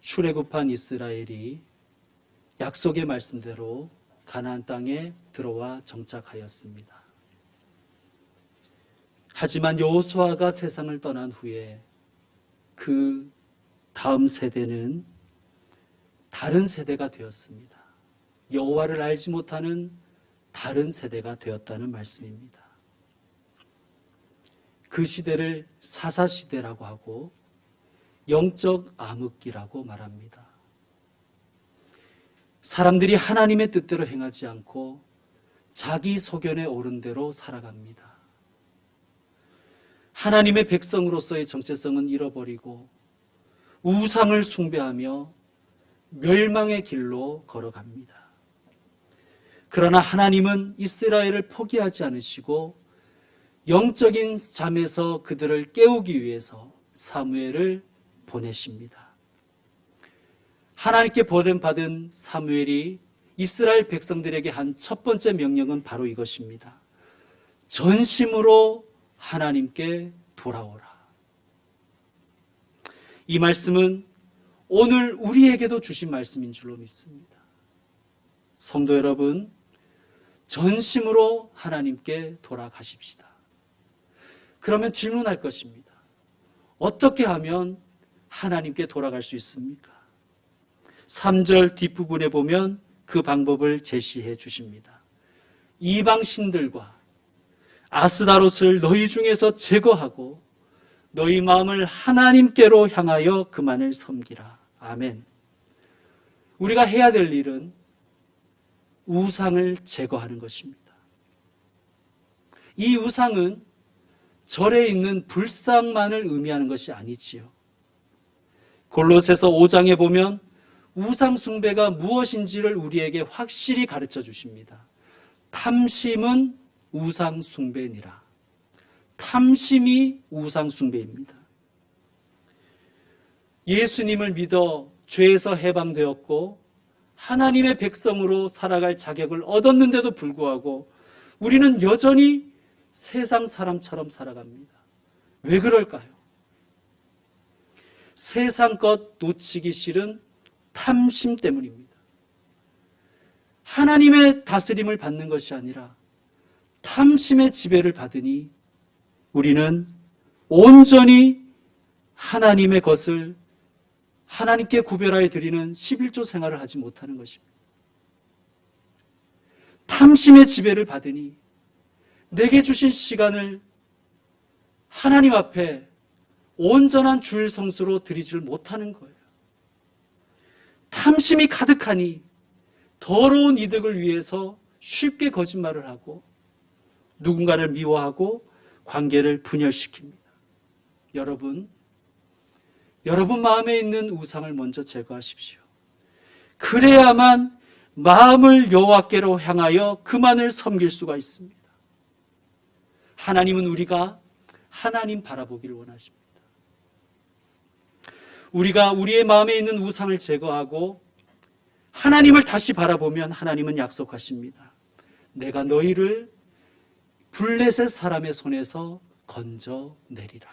출애굽한 이스라엘이 약속의 말씀대로 가나안 땅에 들어와 정착하였습니다. 하지만 여호수아가 세상을 떠난 후에 그 다음 세대는 다른 세대가 되었습니다. 여호와를 알지 못하는 다른 세대가 되었다는 말씀입니다. 그 시대를 사사시대라고 하고 영적 암흑기라고 말합니다. 사람들이 하나님의 뜻대로 행하지 않고 자기 소견에 오른 대로 살아갑니다. 하나님의 백성으로서의 정체성은 잃어버리고 우상을 숭배하며 멸망의 길로 걸어갑니다. 그러나 하나님은 이스라엘을 포기하지 않으시고 영적인 잠에서 그들을 깨우기 위해서 사무엘을 보내십니다. 하나님께 보냄받은 사무엘이 이스라엘 백성들에게 한 첫 번째 명령은 바로 이것입니다. 전심으로 하나님께 돌아오라. 이 말씀은 오늘 우리에게도 주신 말씀인 줄로 믿습니다. 성도 여러분, 전심으로 하나님께 돌아가십시다. 그러면 질문할 것입니다. 어떻게 하면 하나님께 돌아갈 수 있습니까? 3절 뒷부분에 보면 그 방법을 제시해 주십니다. 이방 신들과 아스다롯을 너희 중에서 제거하고 너희 마음을 하나님께로 향하여 그만을 섬기라. 아멘. 우리가 해야 될 일은 우상을 제거하는 것입니다. 이 우상은 절에 있는 불상만을 의미하는 것이 아니지요. 골로새서 5장에 보면 우상 숭배가 무엇인지를 우리에게 확실히 가르쳐 주십니다. 탐심은 우상 숭배니라. 탐심이 우상 숭배입니다. 예수님을 믿어 죄에서 해방되었고 하나님의 백성으로 살아갈 자격을 얻었는데도 불구하고 우리는 여전히 세상 사람처럼 살아갑니다. 왜 그럴까요? 세상 것 놓치기 싫은 탐심 때문입니다. 하나님의 다스림을 받는 것이 아니라 탐심의 지배를 받으니 우리는 온전히 하나님의 것을 하나님께 구별하여 드리는 11조 생활을 하지 못하는 것입니다. 탐심의 지배를 받으니 내게 주신 시간을 하나님 앞에 온전한 주일 성수로 드리지를 못하는 거예요. 탐심이 가득하니 더러운 이득을 위해서 쉽게 거짓말을 하고 누군가를 미워하고 관계를 분열시킵니다. 여러분 마음에 있는 우상을 먼저 제거하십시오. 그래야만 마음을 여호와께로 향하여 그만을 섬길 수가 있습니다. 하나님은 우리가 하나님 바라보기를 원하십니다. 우리가 우리의 마음에 있는 우상을 제거하고 하나님을 다시 바라보면 하나님은 약속하십니다. 내가 너희를 블레셋 사람의 손에서 건져내리라.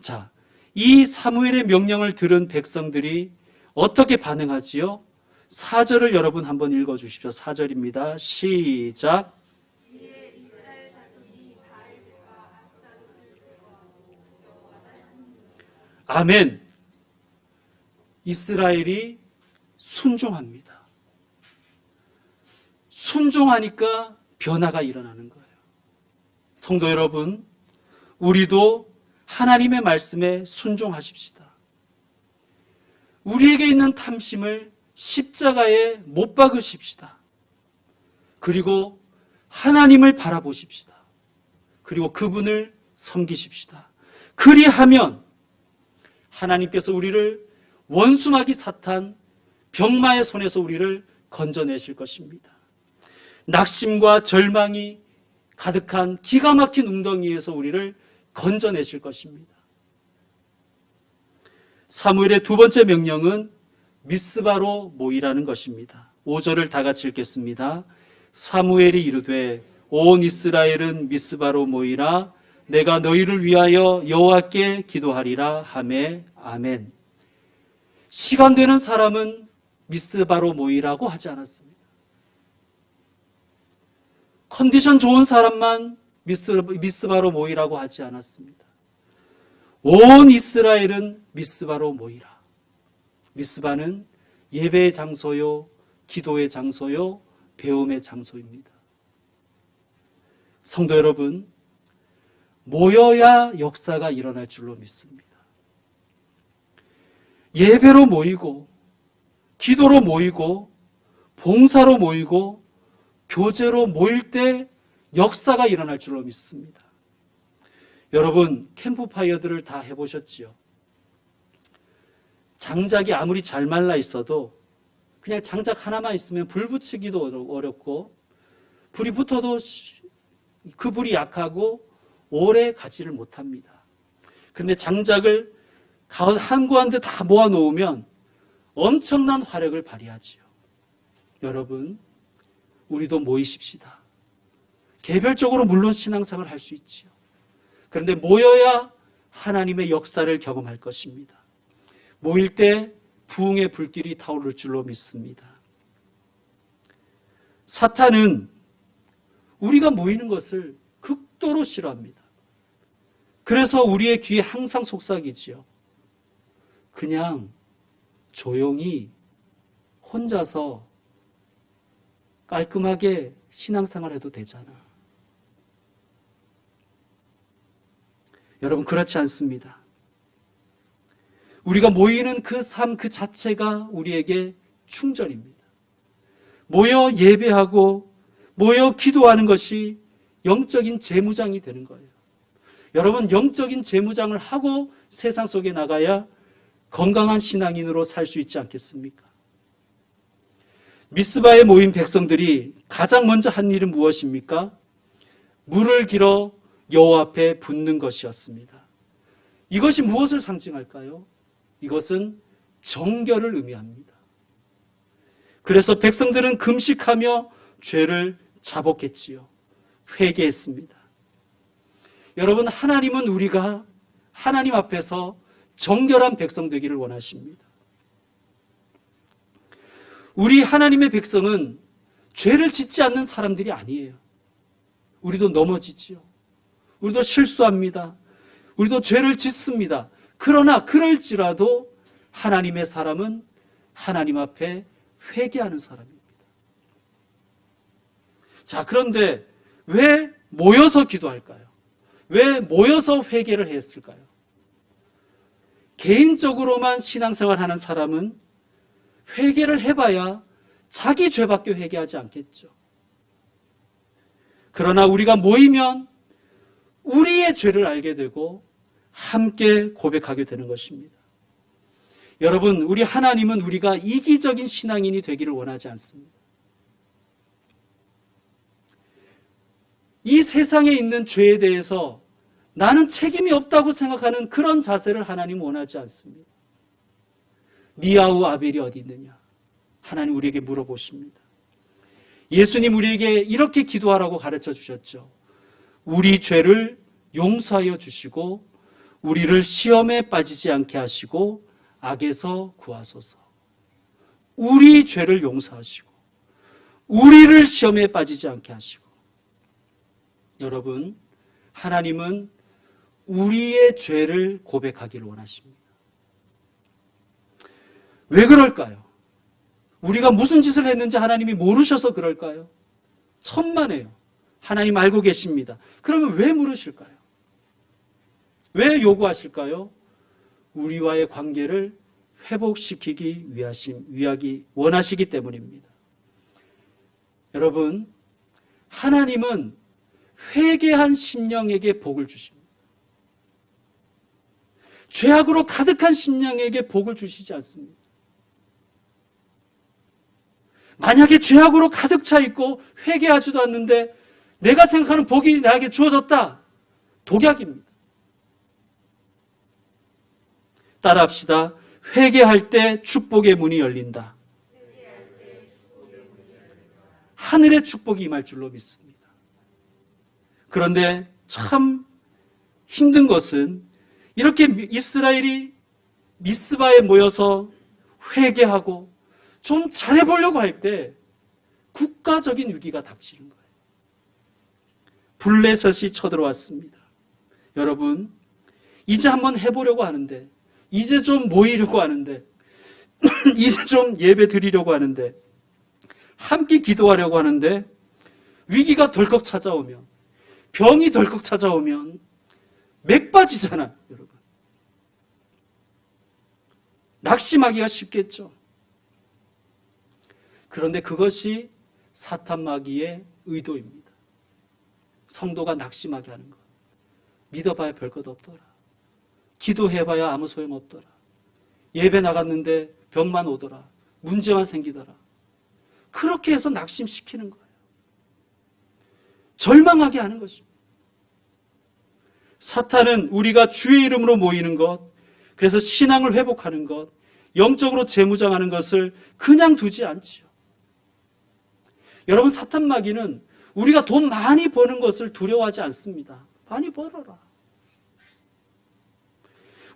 자, 이 사무엘의 명령을 들은 백성들이 어떻게 반응하지요? 4절을 여러분 한번 읽어주십시오. 4절입니다. 시작. 아멘. 이스라엘이 순종합니다. 순종하니까 변화가 일어나는 거예요. 성도 여러분, 우리도 하나님의 말씀에 순종하십시다. 우리에게 있는 탐심을 십자가에 못 박으십시다. 그리고 하나님을 바라보십시다. 그리고 그분을 섬기십시다. 그리하면 하나님께서 우리를 원수마귀 사탄 병마의 손에서 우리를 건져내실 것입니다. 낙심과 절망이 가득한 기가 막힌 웅덩이에서 우리를 건져내실 것입니다. 사무엘의 두 번째 명령은 미스바로 모이라는 것입니다. 5절을 다 같이 읽겠습니다. 사무엘이 이르되 온 이스라엘은 미스바로 모이라. 내가 너희를 위하여 여호와께 기도하리라 하매. 아멘. 시간 되는 사람은 미스바로 모이라고 하지 않았습니다. 컨디션 좋은 사람만 미스바로 모이라고 하지 않았습니다. 온 이스라엘은 미스바로 모이라. 미스바는 예배의 장소요, 기도의 장소요, 배움의 장소입니다. 성도 여러분, 모여야 역사가 일어날 줄로 믿습니다. 예배로 모이고, 기도로 모이고, 봉사로 모이고, 교제로 모일 때 역사가 일어날 줄로 믿습니다. 여러분, 캠프파이어들을 다 해보셨지요? 장작이 아무리 잘 말라 있어도 그냥 장작 하나만 있으면 불 붙이기도 어렵고, 불이 붙어도 그 불이 약하고 오래 가지를 못합니다. 근데 장작을 한 구한데 다 모아놓으면 엄청난 화력을 발휘하지요. 여러분, 우리도 모이십시다. 개별적으로 물론 신앙생활을 할 수 있지요. 그런데 모여야 하나님의 역사를 경험할 것입니다. 모일 때 부흥의 불길이 타오를 줄로 믿습니다. 사탄은 우리가 모이는 것을 극도로 싫어합니다. 그래서 우리의 귀에 항상 속삭이지요. 그냥 조용히 혼자서 깔끔하게 신앙생활 해도 되잖아. 여러분, 그렇지 않습니다. 우리가 모이는 그 삶 그 자체가 우리에게 충전입니다. 모여 예배하고 모여 기도하는 것이 영적인 재무장이 되는 거예요. 여러분, 영적인 재무장을 하고 세상 속에 나가야 건강한 신앙인으로 살 수 있지 않겠습니까? 미스바에 모인 백성들이 가장 먼저 한 일은 무엇입니까? 물을 길어 여호와 앞에 붓는 것이었습니다. 이것이 무엇을 상징할까요? 이것은 정결을 의미합니다. 그래서 백성들은 금식하며 죄를 자복했지요. 회개했습니다. 여러분, 하나님은 우리가 하나님 앞에서 정결한 백성 되기를 원하십니다. 우리 하나님의 백성은 죄를 짓지 않는 사람들이 아니에요. 우리도 넘어지지요. 우리도 실수합니다. 우리도 죄를 짓습니다. 그러나 그럴지라도 하나님의 사람은 하나님 앞에 회개하는 사람입니다. 자, 그런데 왜 모여서 기도할까요? 왜 모여서 회개를 했을까요? 개인적으로만 신앙생활하는 사람은 회개를 해봐야 자기 죄밖에 회개하지 않겠죠. 그러나 우리가 모이면 우리의 죄를 알게 되고 함께 고백하게 되는 것입니다. 여러분, 우리 하나님은 우리가 이기적인 신앙인이 되기를 원하지 않습니다. 이 세상에 있는 죄에 대해서 나는 책임이 없다고 생각하는 그런 자세를 하나님은 원하지 않습니다. 니아우 아벨이 어디 있느냐? 하나님 우리에게 물어보십니다. 예수님 우리에게 이렇게 기도하라고 가르쳐 주셨죠. 우리 죄를 용서하여 주시고 우리를 시험에 빠지지 않게 하시고 악에서 구하소서. 우리 죄를 용서하시고 우리를 시험에 빠지지 않게 하시고. 여러분, 하나님은 우리의 죄를 고백하기를 원하십니다. 왜 그럴까요? 우리가 무슨 짓을 했는지 하나님이 모르셔서 그럴까요? 천만에요. 하나님 알고 계십니다. 그러면 왜 물으실까요? 왜 요구하실까요? 우리와의 관계를 회복시키기 위하기 원하시기 때문입니다. 여러분, 하나님은 회개한 심령에게 복을 주십니다. 죄악으로 가득한 심령에게 복을 주시지 않습니다. 만약에 죄악으로 가득 차 있고 회개하지도 않는데 내가 생각하는 복이 나에게 주어졌다. 독약입니다. 따라합시다. 회개할 때 축복의 문이 열린다. 하늘의 축복이 임할 줄로 믿습니다. 그런데 참 힘든 것은 이렇게 이스라엘이 미스바에 모여서 회개하고 좀 잘해보려고 할 때 국가적인 위기가 닥치는 거예요. 블레셋이 쳐들어왔습니다. 여러분, 이제 한번 해보려고 하는데, 이제 좀 모이려고 하는데, 이제 좀 예배 드리려고 하는데, 함께 기도하려고 하는데, 위기가 덜컥 찾아오면, 병이 덜컥 찾아오면 맥 빠지잖아요, 여러분. 낙심하기가 쉽겠죠. 그런데 그것이 사탄 마귀의 의도입니다. 성도가 낙심하게 하는 것. 믿어봐야 별 것 없더라. 기도해봐야 아무 소용없더라. 예배 나갔는데 병만 오더라. 문제만 생기더라. 그렇게 해서 낙심시키는 거예요. 절망하게 하는 것입니다. 사탄은 우리가 주의 이름으로 모이는 것, 그래서 신앙을 회복하는 것, 영적으로 재무장하는 것을 그냥 두지 않지요. 여러분, 사탄 마귀는 우리가 돈 많이 버는 것을 두려워하지 않습니다. 많이 벌어라.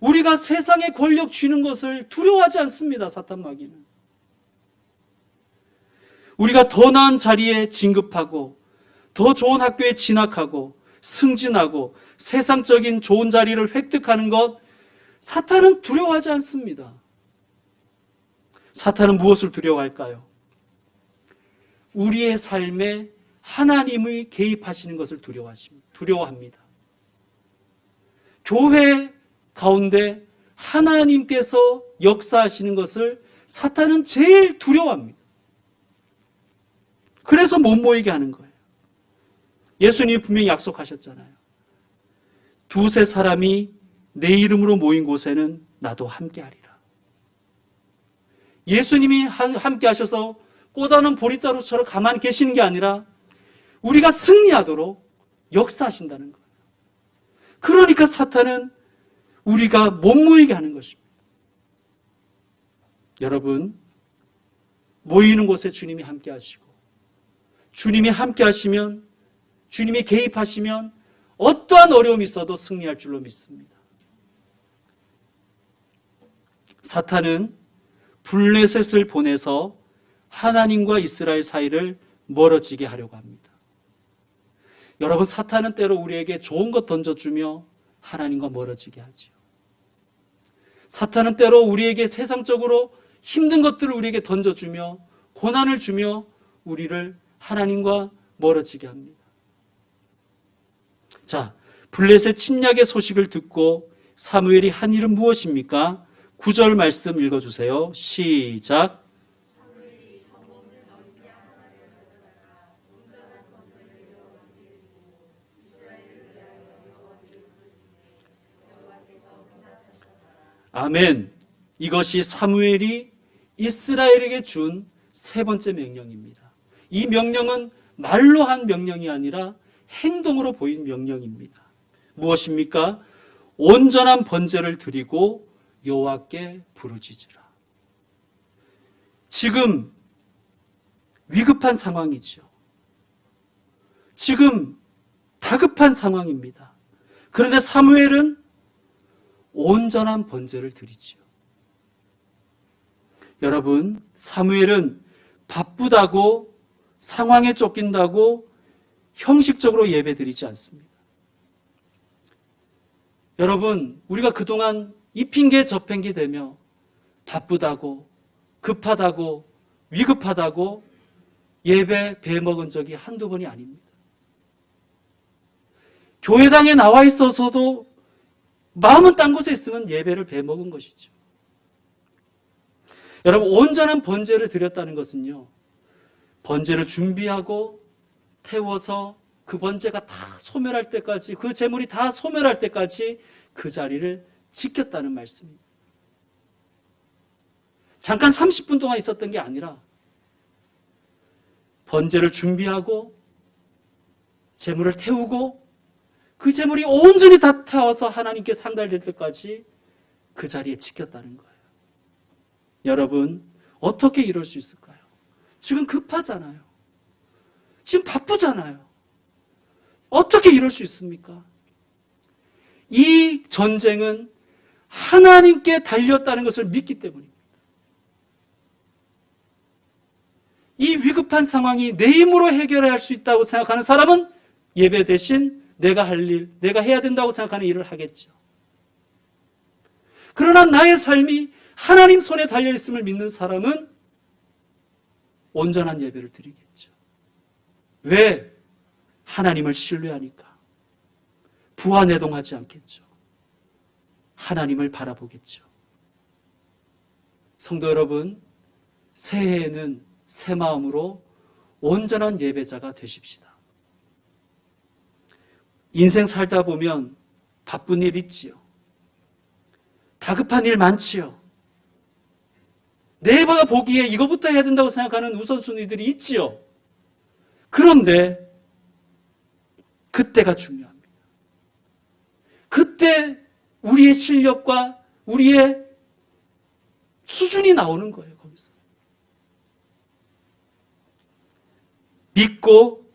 우리가 세상의 권력 쥐는 것을 두려워하지 않습니다. 사탄 마귀는. 우리가 더 나은 자리에 진급하고 더 좋은 학교에 진학하고 승진하고 세상적인 좋은 자리를 획득하는 것, 사탄은 두려워하지 않습니다. 사탄은 무엇을 두려워할까요? 우리의 삶에 하나님이 개입하시는 것을 두려워합니다. 교회 가운데 하나님께서 역사하시는 것을 사탄은 제일 두려워합니다. 그래서 못 모이게 하는 거예요. 예수님이 분명히 약속하셨잖아요. 두세 사람이 내 이름으로 모인 곳에는 나도 함께하리라. 예수님이 함께 하셔서 꽃하는 보리자루처럼 가만히 계시는 게 아니라 우리가 승리하도록 역사하신다는 거예요. 그러니까 사탄은 우리가 못 모이게 하는 것입니다. 여러분, 모이는 곳에 주님이 함께 하시고, 주님이 함께 하시면, 주님이 개입하시면 어떠한 어려움이 있어도 승리할 줄로 믿습니다. 사탄은 블레셋을 보내서 하나님과 이스라엘 사이를 멀어지게 하려고 합니다. 여러분, 사탄은 때로 우리에게 좋은 것 던져주며 하나님과 멀어지게 하죠. 사탄은 때로 우리에게 세상적으로 힘든 것들을 우리에게 던져주며 고난을 주며 우리를 하나님과 멀어지게 합니다. 자, 블레셋 침략의 소식을 듣고 사무엘이 한 일은 무엇입니까? 9절 말씀 읽어주세요. 시작. 아멘. 이것이 사무엘이 이스라엘에게 준 세 번째 명령입니다. 이 명령은 말로 한 명령이 아니라 행동으로 보인 명령입니다. 무엇입니까? 온전한 번제를 드리고 여호와께 부르짖으라. 지금 위급한 상황이죠. 지금 다급한 상황입니다. 그런데 사무엘은 온전한 번제를 드리지요. 여러분, 사무엘은 바쁘다고, 상황에 쫓긴다고 형식적으로 예배드리지 않습니다. 여러분, 우리가 그동안 이 핑계 저 핑계 대며 바쁘다고, 급하다고, 위급하다고 예배 배먹은 적이 한두 번이 아닙니다. 교회당에 나와 있어서도 마음은 딴 곳에 있으면 예배를 배먹은 것이죠. 여러분, 온전한 번제를 드렸다는 것은요, 번제를 준비하고 태워서 그 번제가 다 소멸할 때까지, 그 제물이 다 소멸할 때까지 그 자리를 지켰다는 말씀입니다. 잠깐 30분 동안 있었던 게 아니라 번제를 준비하고 제물을 태우고 그 제물이 온전히 다 태워서 하나님께 상달될 때까지 그 자리에 지켰다는 거예요. 여러분, 어떻게 이럴 수 있을까요? 지금 급하잖아요. 지금 바쁘잖아요. 어떻게 이럴 수 있습니까? 이 전쟁은 하나님께 달렸다는 것을 믿기 때문입니다. 이 위급한 상황이 내 힘으로 해결할 수 있다고 생각하는 사람은 예배 대신 내가 할 일, 내가 해야 된다고 생각하는 일을 하겠죠. 그러나 나의 삶이 하나님 손에 달려있음을 믿는 사람은 온전한 예배를 드리겠죠. 왜? 하나님을 신뢰하니까. 부하내동하지 않겠죠. 하나님을 바라보겠죠. 성도 여러분, 새해에는 새 마음으로 온전한 예배자가 되십시다. 인생 살다 보면 바쁜 일 있지요. 다급한 일 많지요. 내가 보기에 이거부터 해야 된다고 생각하는 우선순위들이 있지요. 그런데 그때가 중요합니다. 그때 우리의 실력과 우리의 수준이 나오는 거예요. 거기서 믿고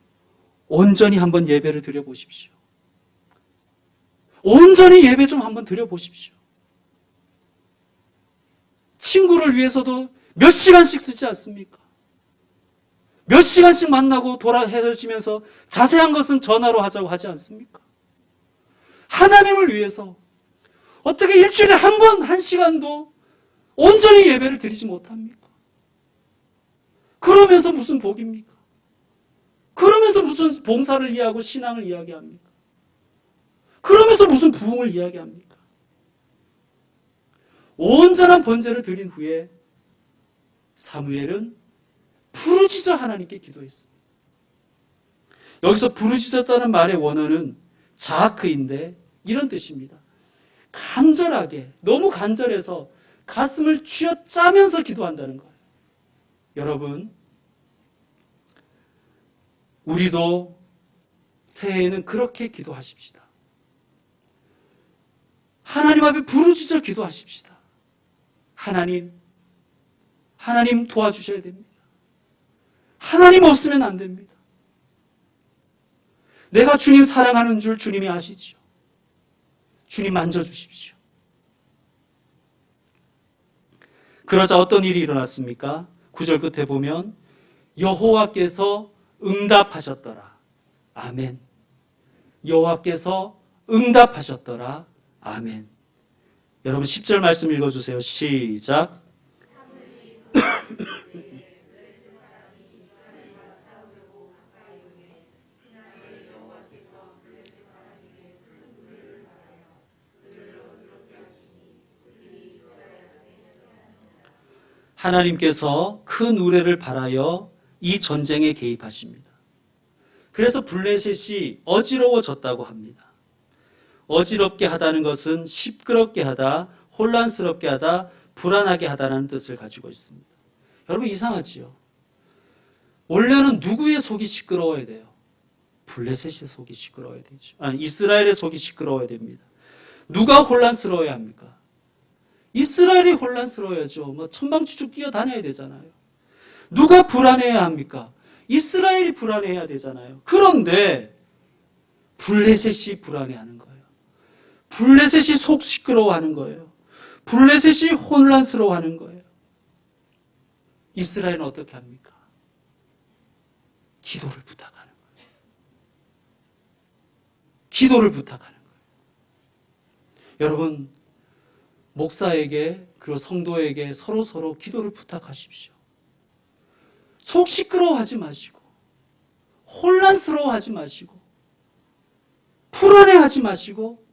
온전히 한번 예배를 드려보십시오. 온전히 예배 좀 한번 드려보십시오. 친구를 위해서도 몇 시간씩 쓰지 않습니까? 몇 시간씩 만나고 헤어지면서 자세한 것은 전화로 하자고 하지 않습니까? 하나님을 위해서 어떻게 일주일에 한 번, 한 시간도 온전히 예배를 드리지 못합니까? 그러면서 무슨 복입니까? 그러면서 무슨 봉사를 이야기하고 신앙을 이야기합니까? 그러면서 무슨 부흥을 이야기합니까? 온전한 번제를 드린 후에 사무엘은 부르짖어 하나님께 기도했습니다. 여기서 부르짖었다는 말의 원어는 자아크인데 이런 뜻입니다. 간절하게, 너무 간절해서 가슴을 쥐어짜면서 기도한다는 거예요. 여러분, 우리도 새해에는 그렇게 기도하십시다. 하나님 앞에 부르짖어 기도하십시다. 하나님 도와주셔야 됩니다. 하나님 없으면 안 됩니다. 내가 주님 사랑하는 줄 주님이 아시죠. 주님 만져주십시오. 그러자 어떤 일이 일어났습니까? 9절 끝에 보면 여호와께서 응답하셨더라. 아멘. 여호와께서 응답하셨더라. 아멘. 여러분 10절 말씀 읽어주세요. 시작. 하나님께서 큰 우레를 발하여 이 전쟁에 개입하십니다. 그래서 블레셋이 어지러워졌다고 합니다. 어지럽게 하다는 것은 시끄럽게 하다, 혼란스럽게 하다, 불안하게 하다라는 뜻을 가지고 있습니다. 여러분 이상하지요? 원래는 누구의 속이 시끄러워야 돼요? 블레셋의 속이 시끄러워야 되죠. 이스라엘의 속이 시끄러워야 됩니다. 누가 혼란스러워야 합니까? 이스라엘이 혼란스러워야죠. 천방지축 뛰어다녀야 되잖아요. 누가 불안해야 합니까? 이스라엘이 불안해야 되잖아요. 그런데 블레셋이 불안해하는 거예요. 블레셋이 속 시끄러워하는 거예요. 블레셋이 혼란스러워하는 거예요. 이스라엘은 어떻게 합니까? 기도를 부탁하는 거예요. 기도를 부탁하는 거예요. 여러분, 목사에게 그리고 성도에게 서로 기도를 부탁하십시오. 속 시끄러워하지 마시고 혼란스러워하지 마시고 불안해하지 마시고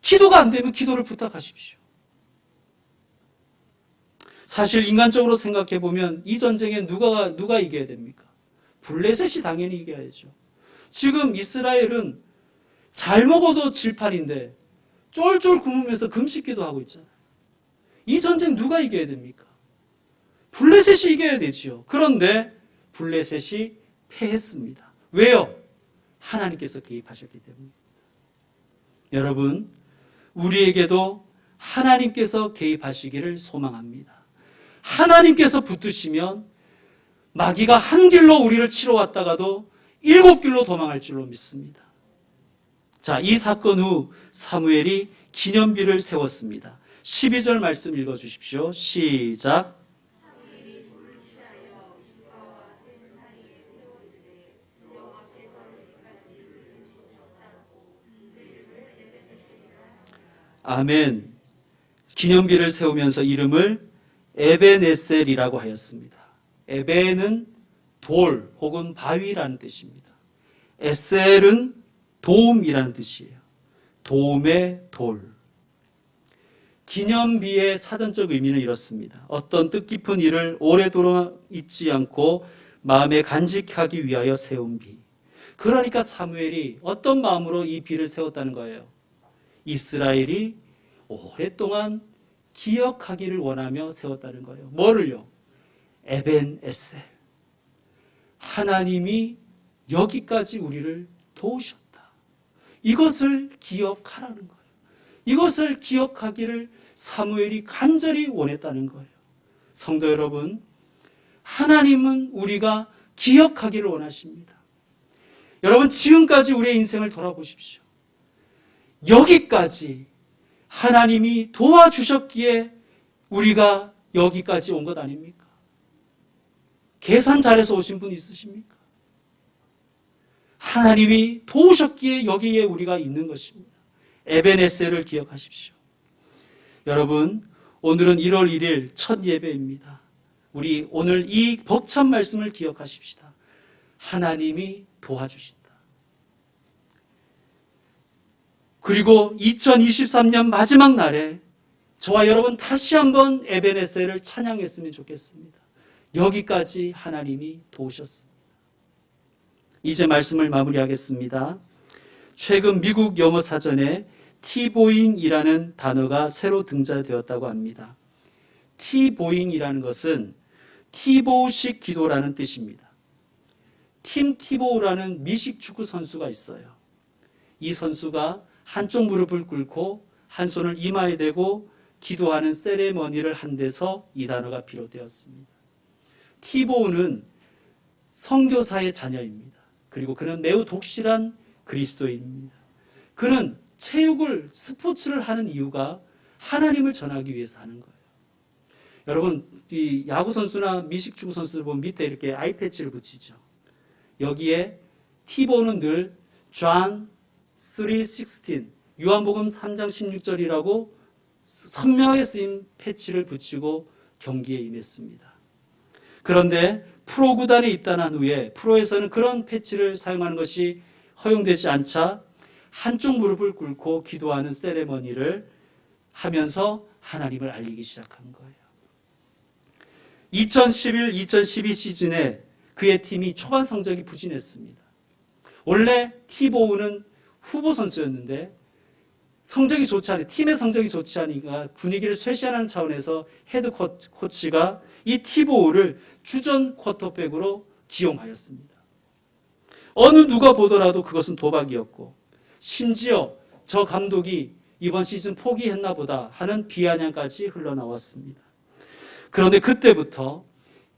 기도가 안 되면 기도를 부탁하십시오. 사실 인간적으로 생각해 보면 이 전쟁에 누가 이겨야 됩니까? 블레셋이 당연히 이겨야죠. 지금 이스라엘은 잘 먹어도 질판인데 쫄쫄 굶으면서 금식기도 하고 있잖아요. 이 전쟁 누가 이겨야 됩니까? 블레셋이 이겨야 되지요. 그런데 블레셋이 패했습니다. 왜요? 하나님께서 개입하셨기 때문에. 여러분, 우리에게도 하나님께서 개입하시기를 소망합니다. 하나님께서 붙드시면 마귀가 한 길로 우리를 치러 왔다가도 7길로 도망할 줄로 믿습니다. 자, 이 사건 후 사무엘이 기념비를 세웠습니다. 12절 말씀 읽어주십시오. 시작. 아멘. 기념비를 세우면서 이름을 에벤에셀이라고 하였습니다. 에벤은 돌 혹은 바위라는 뜻입니다. 에셀은 도움이라는 뜻이에요. 도움의 돌. 기념비의 사전적 의미는 이렇습니다. 어떤 뜻깊은 일을 오래도록 잊지 않고 마음에 간직하기 위하여 세운 비. 그러니까 사무엘이 어떤 마음으로 이 비를 세웠다는 거예요. 이스라엘이 오랫동안 기억하기를 원하며 세웠다는 거예요. 뭐를요? 에벤에셀. 하나님이 여기까지 우리를 도우셨다. 이것을 기억하라는 거예요. 이것을 기억하기를 사무엘이 간절히 원했다는 거예요. 성도 여러분, 하나님은 우리가 기억하기를 원하십니다. 여러분, 지금까지 우리의 인생을 돌아보십시오. 여기까지 하나님이 도와주셨기에 우리가 여기까지 온 것 아닙니까? 계산 잘해서 오신 분 있으십니까? 하나님이 도우셨기에 여기에 우리가 있는 것입니다. 에벤에셀을 기억하십시오. 여러분, 오늘은 1월 1일 첫 예배입니다. 우리 오늘 이 벅찬 말씀을 기억하십시다. 하나님이 도와주신다. 그리고 2023년 마지막 날에 저와 여러분 다시 한번 에벤에셀을 찬양했으면 좋겠습니다. 여기까지 하나님이 도우셨습니다. 이제 말씀을 마무리하겠습니다. 최근 미국 영어 사전에 티보잉이라는 단어가 새로 등장되었다고 합니다. 티보잉이라는 것은 티보우식 기도라는 뜻입니다. 팀 티보우라는 미식 축구 선수가 있어요. 이 선수가 한쪽 무릎을 꿇고 한 손을 이마에 대고 기도하는 세레머니를 한 데서 이 단어가 비롯되었습니다. 티보우는 선교사의 자녀입니다. 그리고 그는 매우 독실한 그리스도인입니다. 그는 체육을, 스포츠를 하는 이유가 하나님을 전하기 위해서 하는 거예요. 여러분, 이 야구 선수나 미식 축구 선수들 보면 밑에 이렇게 아이패치를 붙이죠. 여기에 티보우는 늘 John 3:16, 요한복음 3장 16절이라고 선명하게 쓰인 패치를 붙이고 경기에 임했습니다. 그런데 프로 구단에 입단한 후에 프로에서는 그런 패치를 사용하는 것이 허용되지 않자 한쪽 무릎을 꿇고 기도하는 세레머니를 하면서 하나님을 알리기 시작한 거예요. 2011-2012 시즌에 그의 팀이 초반 성적이 부진했습니다. 원래 티보우는 후보 선수였는데 성적이 좋지 않으니, 팀의 성적이 좋지 않으니까 분위기를 쇄신하는 차원에서 헤드 코치가 이 티보우를 주전 쿼터백으로 기용하였습니다. 어느 누가 보더라도 그것은 도박이었고, 심지어 저 감독이 이번 시즌 포기했나 보다 하는 비아냥까지 흘러나왔습니다. 그런데 그때부터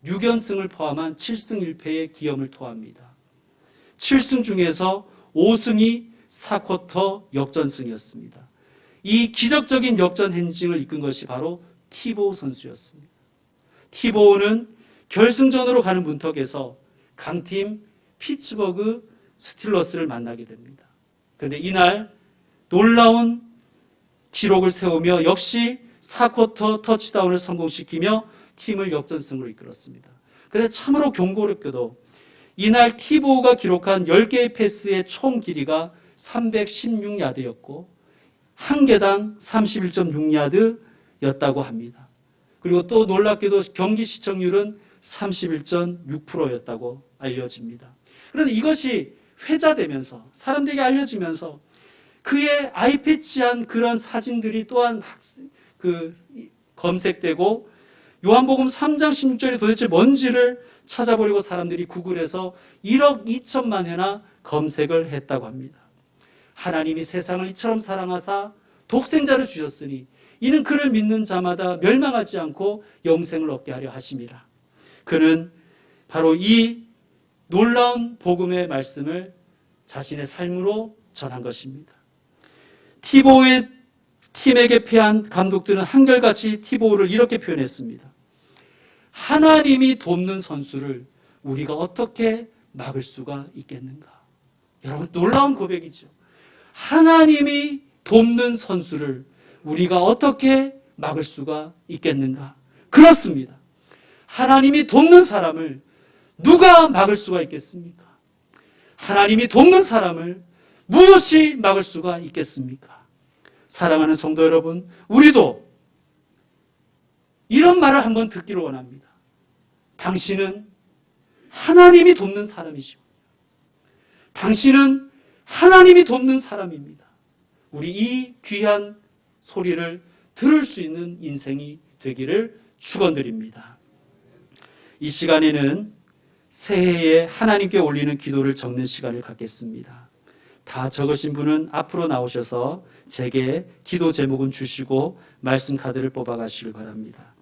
6연승을 포함한 7승 1패의 기염을 토합니다. 7승 중에서 5승이 4쿼터 역전승이었습니다. 이 기적적인 역전 행진을 이끈 것이 바로 티보우 선수였습니다. 티보우는 결승전으로 가는 문턱에서 강팀 피츠버그 스틸러스를 만나게 됩니다. 그런데 이날 놀라운 기록을 세우며 역시 4쿼터 터치다운을 성공시키며 팀을 역전승으로 이끌었습니다. 그런데 참으로 경고롭게도 이날 티보우가 기록한 10개의 패스의 총 길이가 316야드였고 한 개당 31.6야드였다고 합니다. 그리고 또 놀랍게도 경기 시청률은 31.6%였다고 알려집니다. 그런데 이것이 회자되면서 사람들에게 알려지면서 그의 아이패치한 그런 사진들이 또한 검색되고 요한복음 3장 16절이 도대체 뭔지를 찾아보려고 사람들이 구글에서 1억 2천만 회나 검색을 했다고 합니다. 하나님이 세상을 이처럼 사랑하사 독생자를 주셨으니 이는 그를 믿는 자마다 멸망하지 않고 영생을 얻게 하려 하심이라. 그는 바로 이 놀라운 복음의 말씀을 자신의 삶으로 전한 것입니다. 티보우의 팀에게 패한 감독들은 한결같이 티보우를 이렇게 표현했습니다. 하나님이 돕는 선수를 우리가 어떻게 막을 수가 있겠는가? 여러분, 놀라운 고백이죠. 하나님이 돕는 선수를 우리가 어떻게 막을 수가 있겠는가? 그렇습니다. 하나님이 돕는 사람을 누가 막을 수가 있겠습니까? 하나님이 돕는 사람을 무엇이 막을 수가 있겠습니까? 사랑하는 성도 여러분, 우리도 이런 말을 한번 듣기를 원합니다. 당신은 하나님이 돕는 사람이시고, 당신은 하나님이 돕는 사람입니다. 우리 이 귀한 소리를 들을 수 있는 인생이 되기를 축원드립니다. 이 시간에는 새해에 하나님께 올리는 기도를 적는 시간을 갖겠습니다. 다 적으신 분은 앞으로 나오셔서 제게 기도 제목은 주시고 말씀 카드를 뽑아 가시길 바랍니다.